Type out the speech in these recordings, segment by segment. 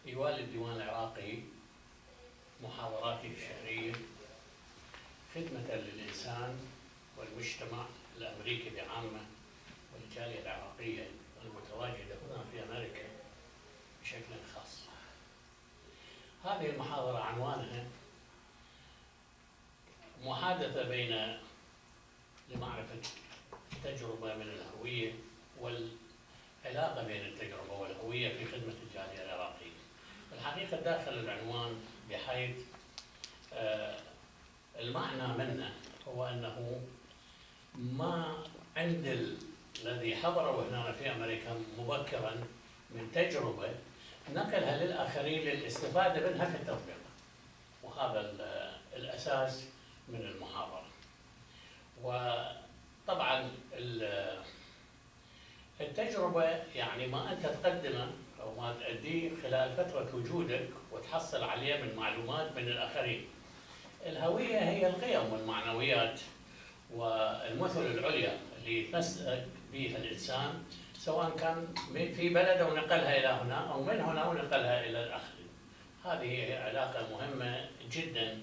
يوالي الديوان العراقي محاضراته الشهرية خدمة للإنسان والمجتمع الأمريكي بعامة والجالية العراقية المتواجدة هنا في أمريكا بشكل خاص. هذه المحاضرة عنوانها محادثة لمعرفة تجربة من الهوية والعلاقة بين التجربة والهوية في خدمة الجالية العراقية. الحقيقة داخل العنوان بحيث المعنى منه هو أنه ما عند الذي حضره هنا في أمريكا مبكرا من تجربة نقلها للآخرين للاستفادة منها في التطبيق، وهذا الأساس من المحاضرة. وطبعا التجربة يعني ما أنت تقدمه أو ما تأديه خلال فترة وجودك وتحصل عليه من معلومات من الآخرين. الهوية هي القيم والمعنويات والمثل العليا اللي يتمسك بها الإنسان، سواء كان في بلده ونقلها إلى هنا أو من هنا ونقلها إلى الآخرين. هذه علاقة مهمة جدا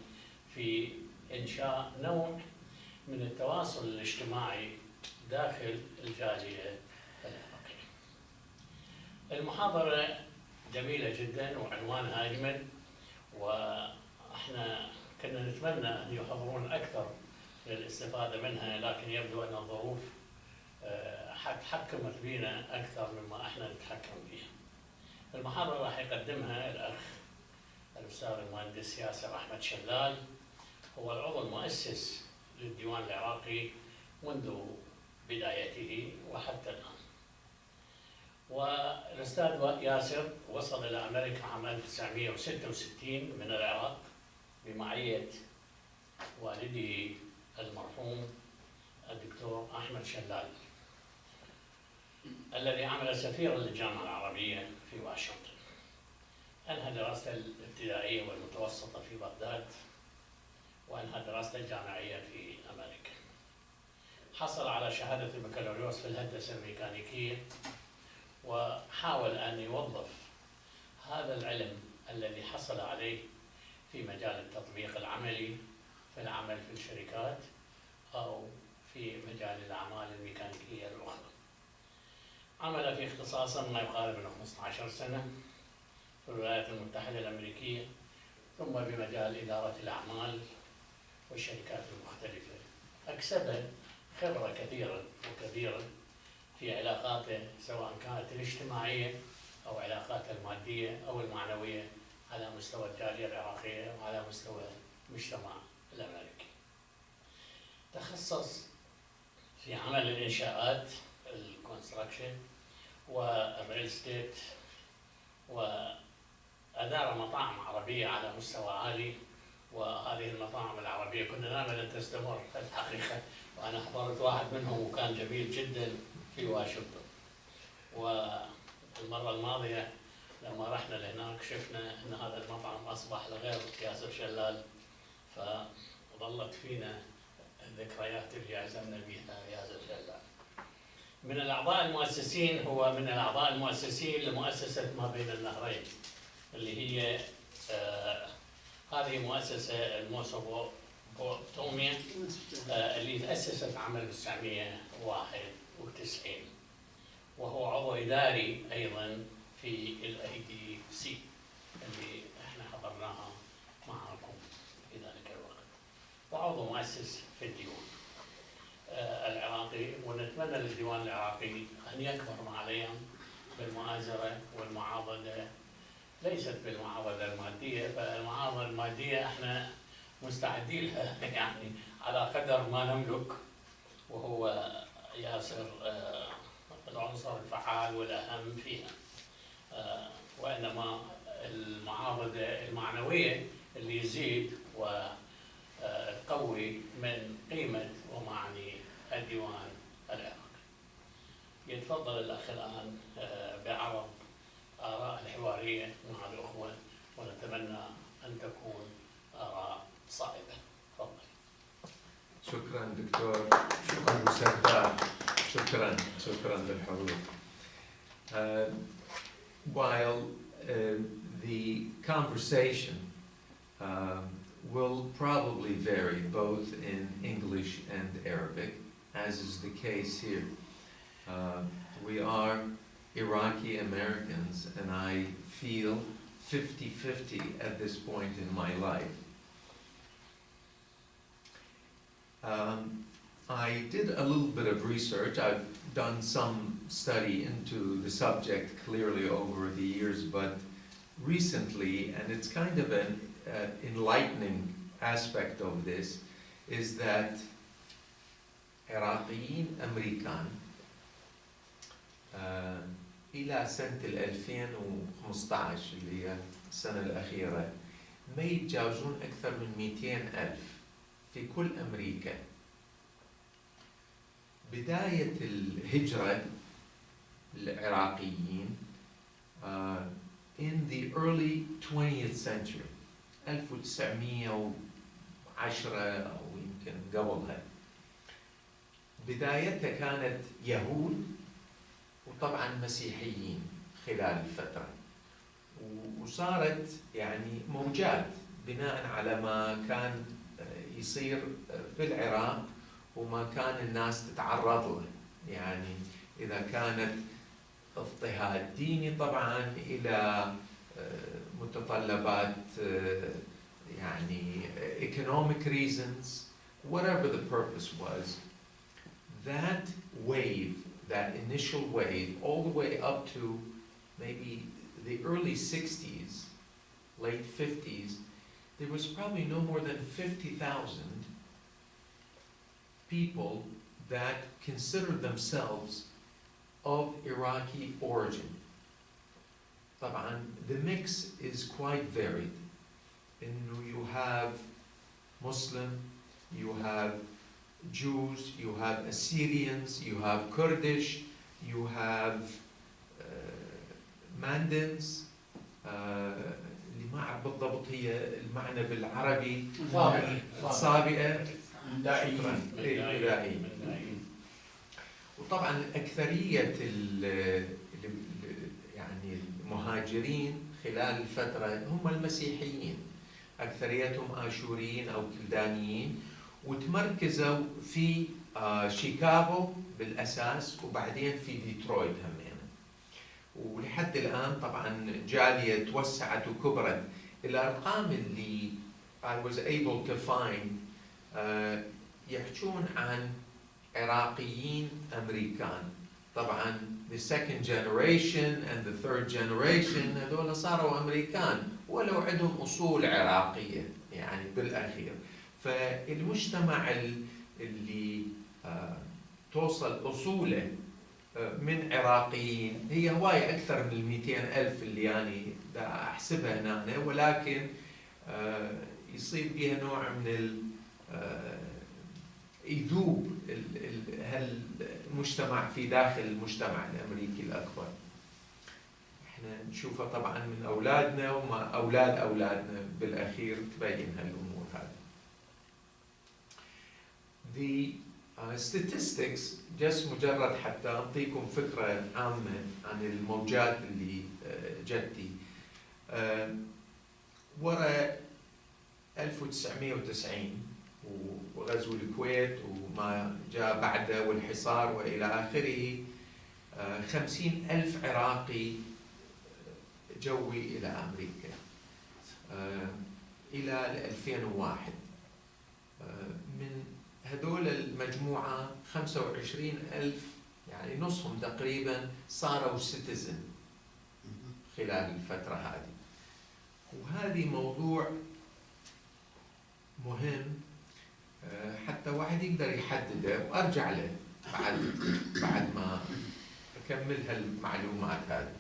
في إنشاء نوع من التواصل الاجتماعي داخل الجالية العراقية. المحاضرة جميلة جدا وعنوانها أجمل، وإحنا كنا نتمنى أن يحضرون أكثر للاستفادة منها، لكن يبدو أن الظروف حكمت بنا أكثر مما إحنا نتحكم فيها. المحاضرة راح يقدمها الأخ الأستاذ المهندس ياسر أحمد شلال، هو العضو المؤسس للديوان العراقي منذ بدايته وحتى الآن. والأستاذ ياسر وصل إلى أمريكا عام 1966 من العراق بمعية والده المرحوم الدكتور أحمد شلال الذي عمل سفيرا للجامعة العربية في واشنطن. أنهى دراسته الابتدائية والمتوسطة في بغداد، وأنهى دراسته الجامعية في أمريكا. حصل على شهادة البكالوريوس في الهندسة الميكانيكية، وحاول أن يوظف هذا العلم الذي حصل عليه في مجال التطبيق العملي في العمل في الشركات أو في مجال الأعمال الميكانيكية الأخرى. عمل في اختصاصه ما يقارب من 15 سنة في الولايات المتحدة الأمريكية، ثم بمجال إدارة الأعمال والشركات المختلفة. أكسب خبرة كثيرة وكبيرة في علاقاته سواء كانت الاجتماعية أو علاقاته المادية أو المعنوية على مستوى الجالية العراقية وعلى مستوى المجتمع الأمريكي. تخصص في عمل الإنشاءات الكونستراكشن والريل ستيت، وأدار مطاعم عربية على مستوى عالي، وهذه المطاعم العربية كنا نأمل أن تستمر الحقيقة، وأنا حضرت واحد منهم وكان جميل جدا في واشنطن. والمرة الماضية لما رحنا لهناك شفنا أن هذا المطعم أصبح لغير ياسر شلال، فظلت فينا الذكريات اللي عزمنا بها ياسر شلال. من الأعضاء المؤسسين، هو من الأعضاء المؤسسين لمؤسسة ما بين النهرين، اللي هي هذه مؤسسة الموسوبوتوميا اللي تأسست عام 1991، وهو عضو إداري أيضا في ADC اللي احنا حضرناها معكم في ذلك الوقت، وعضو مؤسس في الديوان العراقي. ونتمنى للديوان العراقي أن يكبر مع الأيام بالمؤازرة والمعاضدة، ليست بالمعاضدة المادية، فالمعاضدة المادية احنا مستعدين لها يعني على قدر ما نملك، وهو ياسر العنصر الفعال والأهم فيها، وإنما المعاضدة المعنوية اللي يزيد وتقوي من قيمة ومعني الديوان العراقي. يتفضل الأخ الآن بعرض آراء الحوارية مع الأخوة، ونتمنى أن تكون آراء صائبة. تفضل. شكرا دكتور، شكرا أستاذ، شكرا للحضور. While the conversation will probably vary both in English and Arabic, as is the case here. We are Iraqi-Americans, and I feel 50-50 at this point in my life. I did a little bit of research. I've done some study into the subject clearly over the years, but recently, and it's kind of an enlightening aspect of this, is that Iraqi-American إلى سنة 2015 اللي هي السنة الأخيرة ما يتجاوزون أكثر من 200,000 في كل أمريكا. بداية الهجرة العراقيين in the early 20th century 1910 أو يمكن قبلها. بدايتها كانت يهود وطبعا مسيحيين خلال الفترة، وصارت يعني موجات بناء على ما كان يصير في العراق وما كان الناس تتعرض له. يعني إذا كانت اضطهاد ديني طبعا إلى متطلبات يعني economic reasons, whatever the purpose was, that wave, that initial wave, all the way up to maybe the early 60s, late 50s, there was probably no more than 50,000 people that considered themselves of Iraqi origin. طبعا the mix is quite varied. You have Muslim, you have Jews, you have Assyrians, you have Kurdish, you have Mandans, اللي ما أعرف بالضبط هي المعنى بالعربي، صابئة، مدائيين. وطبعا أكثرية يعني المهاجرين خلال الفترة هم المسيحيين، أكثريتهم آشوريين أو كلدانيين، وتمركزوا في شيكاغو بالأساس وبعدين في ديترويت همين. ولحد الآن طبعا جالية توسعت وكبرت. الأرقام اللي I was able to find يحجون عن عراقيين أمريكان. طبعا the second generation and the third generation هذول صاروا أمريكان ولو عندهم أصول عراقية يعني بالأخير. فالمجتمع اللي توصل أصوله من عراقيين هي هواية أكثر من 200,000 اللي يعني دا أحسبها هنا، ولكن يصير بها نوع من يذوب هالمجتمع في داخل المجتمع الأمريكي الأكبر. احنا نشوفها طبعا من أولادنا وما أولاد أولادنا بالأخير تبين هالأمور هذه. The statistics just مجرد حتى أعطيكم فكرة عامة عن الموجات اللي جتي. وراء 1990 وغزو الكويت وما جاء بعده والحصار وإلى آخره 50,000 عراقي جوي إلى أمريكا إلى 2001. من هذول المجموعة 25,000 يعني نصهم تقريبا صاروا سيتيزن خلال الفترة هذه. وهذه موضوع مهم حتى واحد يقدر يحدده، وأرجع له بعد ما أكمل هالمعلومات هذه.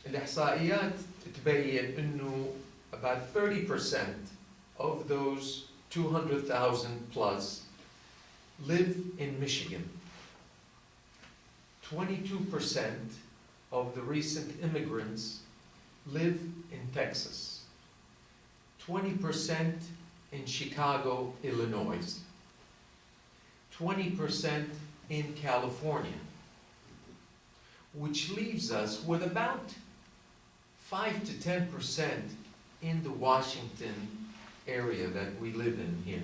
الإحصائيات تبين إنه about 30% of those 200,000 plus live in Michigan. 22% of the recent immigrants live in Texas. 20% in Chicago, Illinois. 20% in California. Which leaves us with about 5 to 10% in the Washington area that we live in here.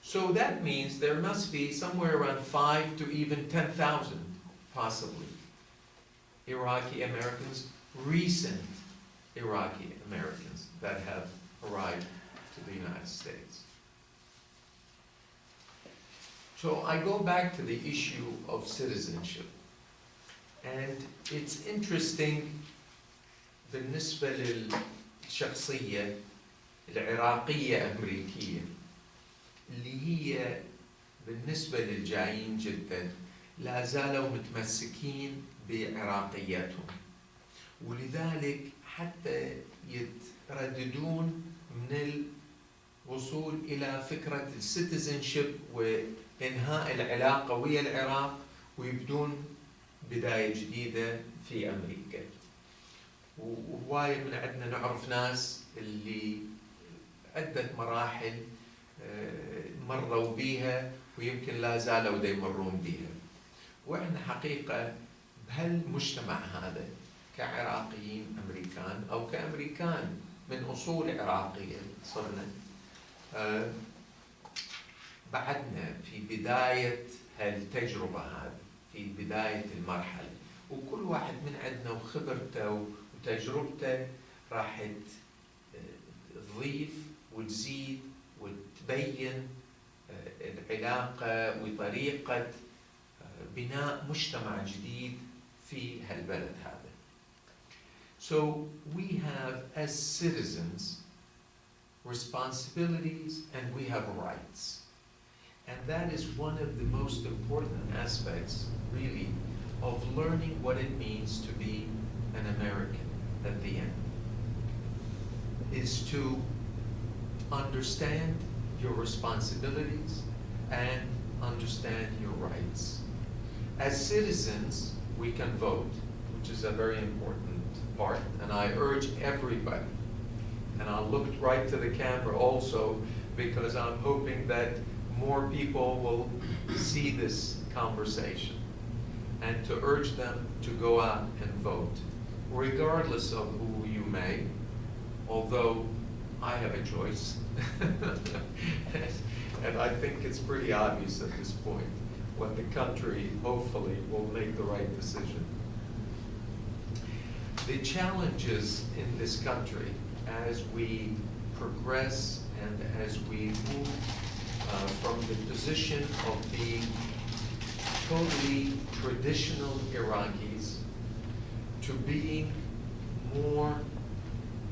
So that means there must be somewhere around 5 to even 10,000, possibly, Iraqi-Americans, recent Iraqi-Americans that have arrived to the United States. So I go back to the issue of citizenship. And it's interesting بالنسبة للشخصية العراقية أمريكية اللي هي بالنسبة للجايين جدا لا زالوا متمسكين بعراقيتهم، ولذلك حتى يترددون من الوصول إلى فكرة السيتيزنشيب وإنهاء العلاقة ويا العراق ويبدون بداية جديدة في أمريكا. وهواية من عندنا نعرف ناس اللي عدة مراحل مروا بيها ويمكن لا زالوا دا يمرون بيها. وإحنا حقيقة بهالمجتمع هذا كعراقيين أمريكان أو كأمريكان من أصول عراقية صرنا بعدنا في بداية هالتجربة هذه، في بداية المرحلة، وكل واحد من عندنا وخبرته وتجربته راح تضيف وتزيد وتبين العلاقة وطريقة بناء مجتمع جديد في هالبلد هذا. So we have, as citizens, responsibilities and we have rights. And that is one of the most important aspects, really, of learning what it means to be an American at the end, is to understand your responsibilities and understand your rights. As citizens, we can vote, which is a very important part, and I urge everybody, and I'll look right to the camera also, because I'm hoping that more people will see this conversation, and to urge them to go out and vote, regardless of who you may, although I have a choice. And I think it's pretty obvious at this point what the country hopefully will make the right decision. The challenges in this country as we progress and as we move from the position of being totally traditional Iraqis to being more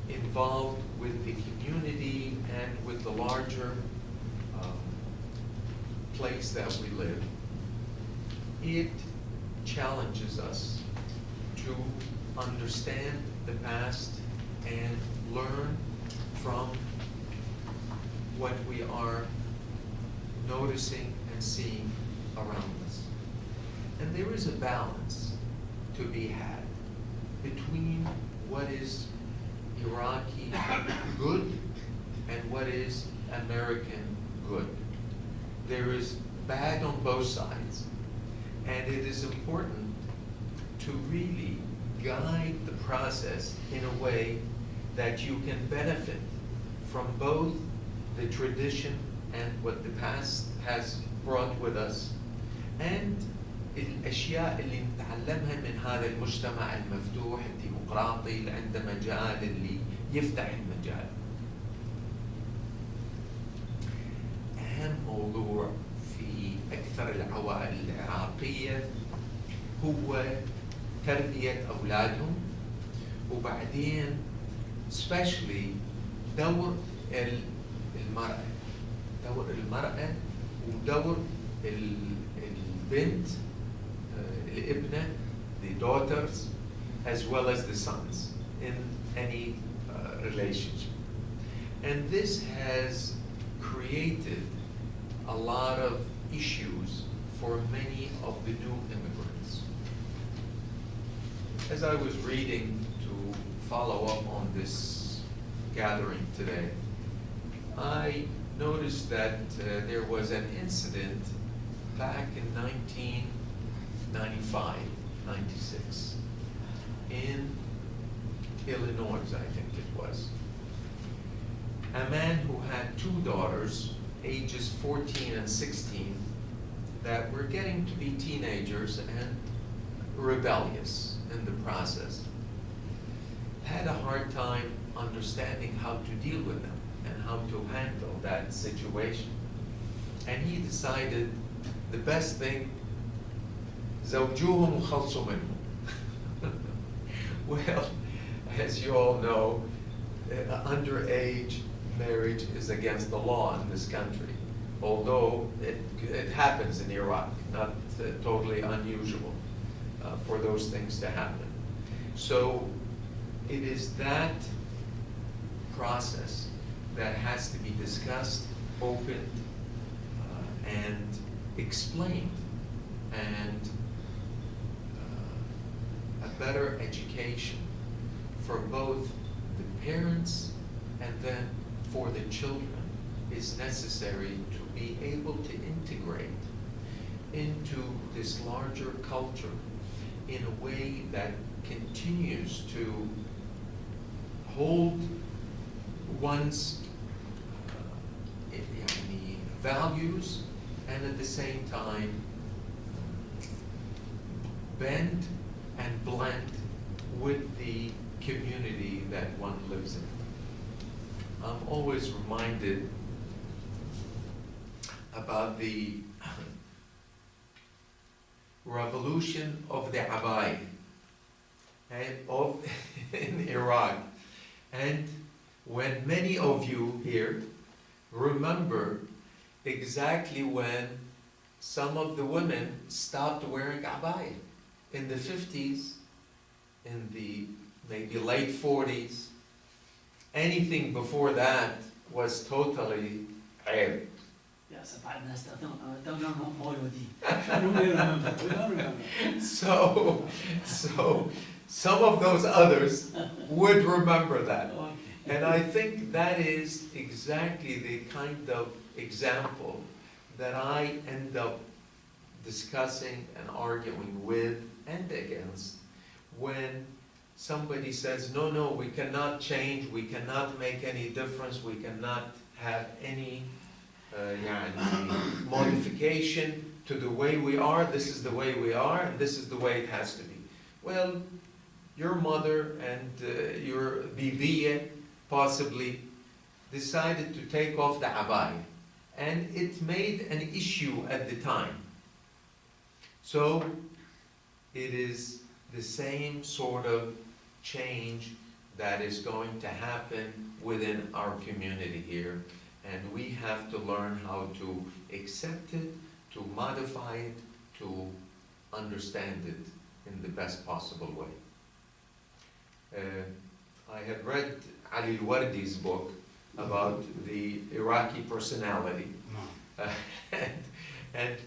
involved with the community and with the larger place that we live, it challenges us to understand the past and learn from what we are noticing and seeing around us. And there is a balance to be had between what is Iraqi good and what is American good. There is bad on both sides, and it is important to really guide the process in a way that you can benefit from both the tradition and what the past has brought with us, and الأشياء اللي نتعلمها من هذا المجتمع المفتوح الديمقراطي اللي عنده مجال اللي يفتح المجال. أهم موضوع في أكثر العوائل العراقية هو تربية أولادهم، وبعدين especially دور المرأة، دور المرأة ودور البنت الابنة, the daughters, as well as the sons in any relationship. And this has created a lot of issues for many of the new immigrants. As I was reading to follow up on this gathering today, I noticed that there was an incident back in 1995, 96 in Illinois, I think it was. A man who had two daughters, ages 14 and 16, that were getting to be teenagers and rebellious in the process, had a hard time understanding how to deal with them and how to handle that situation. And he decided the best thing, زوجوهم وخلصوا منهم. Well, as you all know, underage marriage is against the law in this country, although it happens in Iraq, not totally unusual for those things to happen. So it is that process that has to be discussed, opened, and explained, and a better education for both the parents and then for the children is necessary to be able to integrate into this larger culture in a way that continues to hold one's values and at the same time bend and blend with the community that one lives in. I'm always reminded about the revolution of the Abai in Iraq. And when many of you here remember exactly when some of the women stopped wearing Abai in the 50s, in the maybe late 40s. Anything before that was totally عيب. So some of those others would remember that. And I think that is exactly the kind of example that I end up discussing and arguing with and against when somebody says, no, we cannot change, we cannot make any difference, we cannot have any modification to the way we are, this is the way we are, and this is the way it has to be. Well, your mother and your bibiya possibly decided to take off the abai, and it made an issue at the time. So it is the same sort of change that is going to happen within our community here, and we have to learn how to accept it, to modify it, to understand it in the best possible way. I had read Ali Al-Wardi's book about the Iraqi personality, and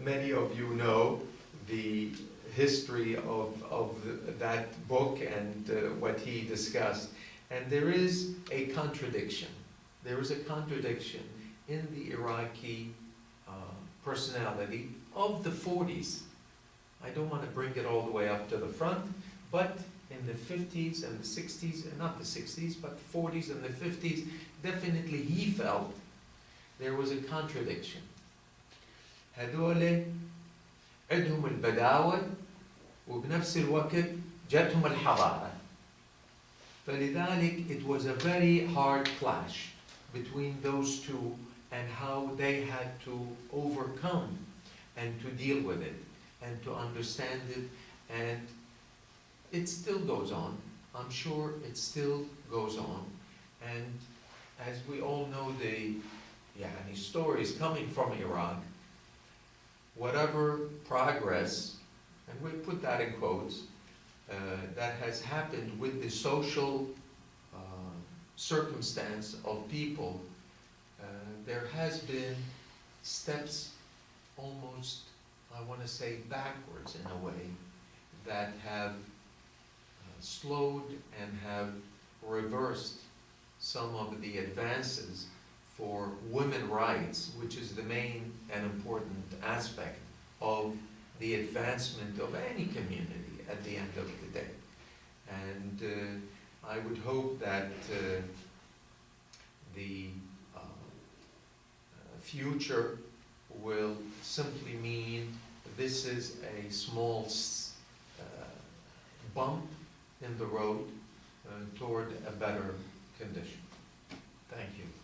many of you know the history of that book and what he discussed. And there is a contradiction. There is a contradiction in the Iraqi personality of the 40s. I don't want to bring it all the way up to the front, but in the 50s and the 60s, not the 60s, but the 40s and the 50s, definitely he felt there was a contradiction. هذول عندهم البداوة وبنفس الوقت جاتهم الحضارة. فلذلك it was a very hard clash between those two and how they had to overcome and to deal with it and to understand it, and it still goes on. I'm sure it still goes on. And as we all know, the stories coming from Iraq, whatever progress, and we put that in quotes, that has happened with the social circumstance of people, there has been steps almost, I want to say, backwards in a way, that have slowed and have reversed some of the advances for women's rights, which is the main and important aspect of the advancement of any community at the end of the day. And I would hope that the future will simply mean this is a small bump in the road toward a better condition. Thank you.